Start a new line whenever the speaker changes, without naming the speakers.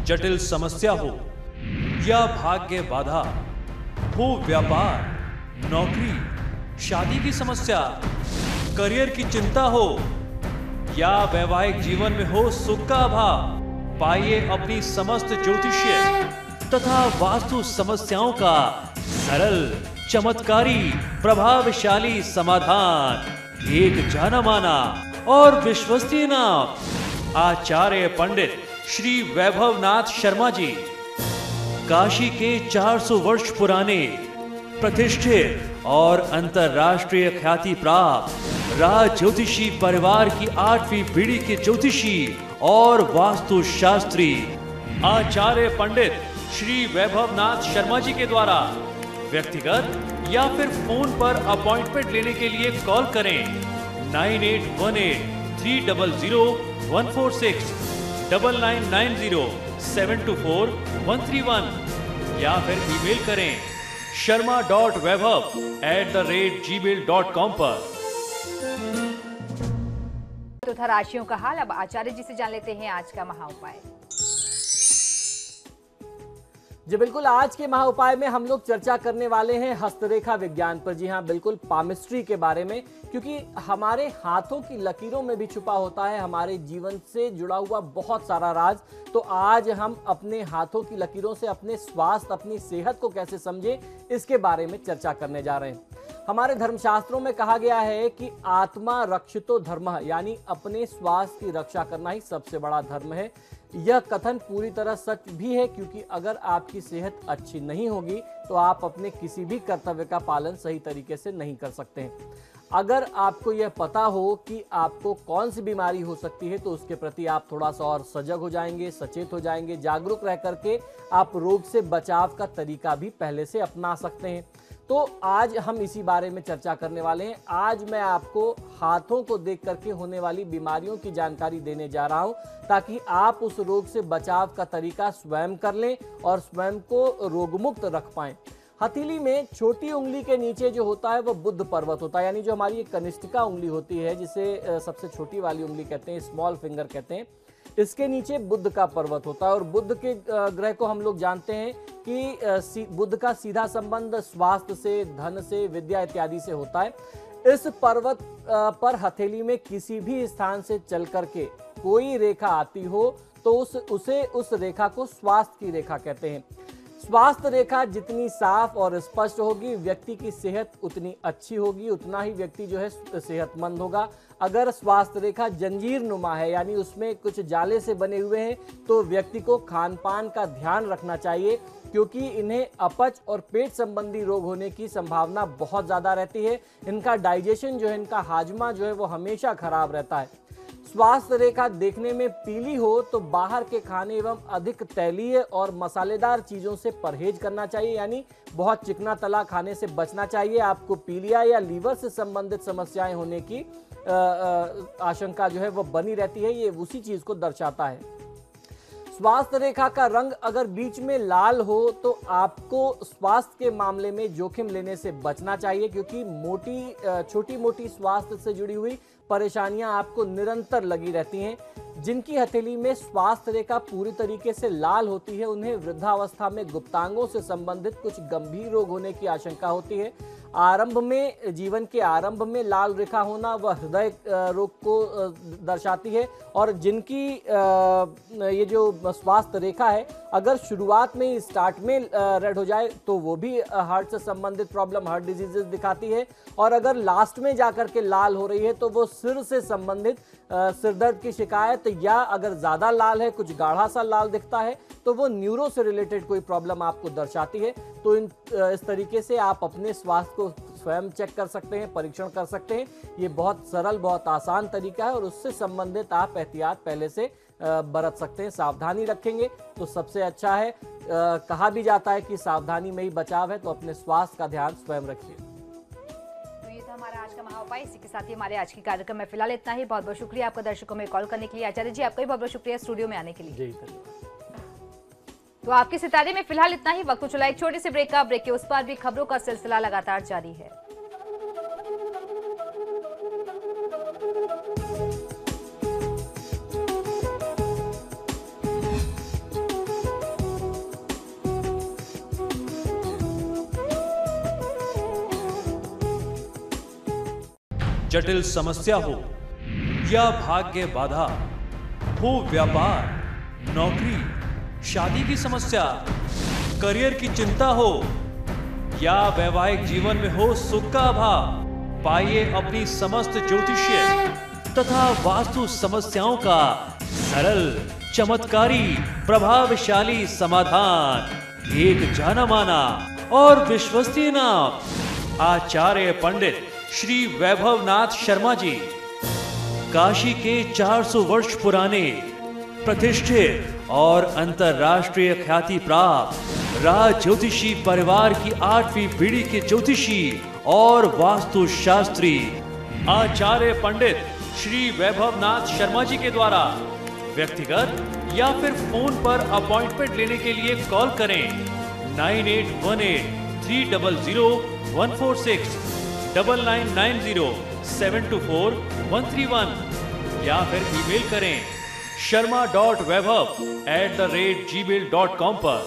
जटिल समस्या हो या भाग्य बाधा हो, व्यापार, नौकरी, शादी की समस्या, करियर की चिंता हो या वैवाहिक जीवन में हो सुख का अभाव, पाइए अपनी समस्त ज्योतिषीय तथा वास्तु समस्याओं का सरल, चमत्कारी, प्रभावशाली समाधान। एक जाना माना और विश्वसनीय नाम, आचार्य पंडित श्री वैभवनाथ शर्मा जी, काशी के 400 वर्ष पुराने प्रतिष्ठित और अंतरराष्ट्रीय ख्याति प्राप्त राज ज्योतिषी परिवार की 8वीं पीढ़ी के ज्योतिषी और वास्तु शास्त्री आचार्य पंडित श्री वैभवनाथ शर्मा जी के द्वारा व्यक्तिगत या फिर फोन पर अपॉइंटमेंट लेने के लिए कॉल करें 9818300146, 9990724131 या फिर ईमेल करें sharma.vaibhav@gmail.com पर।
तो था राशियों का हाल। अब आचार्य जी से जान लेते हैं आज का महा उपाय।
जी बिल्कुल, आज के महा उपाय में हम लोग चर्चा करने वाले हैं हस्तरेखा विज्ञान पर। जी हाँ, बिल्कुल पामिस्ट्री के बारे में, क्योंकि हमारे हाथों की लकीरों में भी छुपा होता है हमारे जीवन से जुड़ा हुआ बहुत सारा राज। तो आज हम अपने हाथों की लकीरों से अपने स्वास्थ्य, अपनी सेहत को कैसे समझें, इसके बारे में चर्चा करने जा रहे हैं। हमारे धर्मशास्त्रों में कहा गया है कि आत्मा रक्षितो धर्मः, यानी अपने स्वास्थ्य की रक्षा करना ही सबसे बड़ा धर्म है। यह कथन पूरी तरह सच भी है, क्योंकि अगर आपकी सेहत अच्छी नहीं होगी तो आप अपने किसी भी कर्तव्य का पालन सही तरीके से नहीं कर सकते हैं। अगर आपको यह पता हो कि आपको कौन सी बीमारी हो सकती है तो उसके प्रति आप थोड़ा सा और सजग हो जाएंगे, सचेत हो जाएंगे। जागरूक रह करके आप रोग से बचाव का तरीका भी पहले से अपना सकते हैं। तो आज हम इसी बारे में चर्चा करने वाले हैं। आज मैं आपको हाथों को देख करके होने वाली बीमारियों की जानकारी देने जा रहा हूं, ताकि आप उस रोग से बचाव का तरीका स्वयं कर लें और स्वयं को रोगमुक्त रख पाएं। हथेली में छोटी उंगली के नीचे जो होता है वो बुध पर्वत होता है, यानी जो हमारी एक कनिष्ठिका उंगली होती है, जिसे सबसे छोटी वाली उंगली कहते हैं, स्मॉल फिंगर कहते हैं। इसके नीचे बुध का पर्वत होता है और बुध के ग्रह को हम लोग जानते हैं कि बुध का सीधा संबंध स्वास्थ्य से, धन से, विद्या इत्यादि से होता है। इस पर्वत पर हथेली में किसी भी स्थान से चल करके कोई रेखा आती हो तो उस रेखा को स्वास्थ्य की रेखा कहते हैं। स्वास्थ्य रेखा जितनी साफ और स्पष्ट होगी, व्यक्ति की सेहत उतनी अच्छी होगी, उतना ही व्यक्ति जो है सेहतमंद होगा। अगर स्वास्थ्य रेखा जंजीर नुमा है, यानी उसमें कुछ जाले से बने हुए हैं, तो व्यक्ति को खान पान का ध्यान रखना चाहिए, क्योंकि इन्हें अपच और पेट संबंधी रोग होने की संभावना बहुत ज़्यादा रहती है। इनका डाइजेशन जो है, इनका हाजमा जो है वो हमेशा खराब रहता है। स्वास्थ्य रेखा देखने में पीली हो तो बाहर के खाने एवं अधिक तैलीय और मसालेदार चीज़ों से परहेज करना चाहिए, यानी बहुत चिकना तला खाने से बचना चाहिए। आपको पीलिया या लीवर से संबंधित समस्याएं होने की आशंका जो है वो बनी रहती है। ये उसी चीज़ को दर्शाता है। स्वास्थ्य रेखा का रंग अगर बीच में लाल हो तो आपको स्वास्थ्य के मामले में जोखिम लेने से बचना चाहिए, क्योंकि छोटी मोटी स्वास्थ्य से जुड़ी हुई परेशानियां आपको निरंतर लगी रहती हैं। जिनकी हथेली में स्वास्थ्य रेखा पूरी तरीके से लाल होती है, उन्हें वृद्धावस्था में गुप्तांगों से संबंधित कुछ गंभीर रोग होने की आशंका होती है। जीवन के आरंभ में लाल रेखा होना वह हृदय रोग को दर्शाती है। और जिनकी ये जो स्वास्थ्य रेखा है, अगर शुरुआत में ही स्टार्ट में रेड हो जाए तो वो भी हार्ट से संबंधित प्रॉब्लम, हार्ट डिजीजेस दिखाती है। और अगर लास्ट में जाकर के लाल हो रही है तो वो सिर से संबंधित सिरदर्द की शिकायत, या अगर ज़्यादा लाल है, कुछ गाढ़ा सा लाल दिखता है, तो वो न्यूरो से रिलेटेड कोई प्रॉब्लम आपको दर्शाती है। तो इस तरीके से आप अपने स्वास्थ्य को स्वयं चेक कर सकते हैं, परीक्षण कर सकते हैं। ये बहुत सरल, बहुत आसान तरीका है और उससे संबंधित आप एहतियात पहले से बरत सकते हैं। सावधानी रखेंगे तो सबसे अच्छा है। कहा भी जाता है कि सावधानी में ही बचाव है, तो अपने स्वास्थ्य का ध्यान स्वयं रखिए।
हमारा आज का महा उपाय। इसी के साथ ही हमारे आज की कार्यक्रम में फिलहाल इतना ही। बहुत बहुत शुक्रिया आपका दर्शकों में कॉल करने के लिए। आचार्य जी, आपका भी बहुत बहुत शुक्रिया स्टूडियो में आने के लिए। तो आपके सितारे में फिलहाल इतना ही। वक्त चला एक छोटे से ब्रेक का। ब्रेक के उस पार भी खबरों का सिलसिला लगातार जारी है।
जटिल समस्या हो या भाग्य बाधा, हो व्यापार, नौकरी, शादी की समस्या, करियर की चिंता हो या वैवाहिक जीवन में हो सुख का अभाव, पाइए अपनी समस्त ज्योतिषीय तथा वास्तु समस्याओं का सरल, चमत्कारी, प्रभावशाली समाधान। एक जाना माना और विश्वसनीय नाम आचार्य पंडित श्री वैभवनाथ शर्मा जी, काशी के 400 वर्ष पुराने प्रतिष्ठित और अंतरराष्ट्रीय ख्याति प्राप्त राज ज्योतिषी परिवार की 8वीं पीढ़ी के ज्योतिषी और वास्तु शास्त्री आचार्य पंडित श्री वैभवनाथ शर्मा जी के द्वारा व्यक्तिगत या फिर फोन पर अपॉइंटमेंट लेने के लिए कॉल करें 9818-300-146, 9990-724-131 या फिर ईमेल करें sharma.vaibhav@gmail.com पर।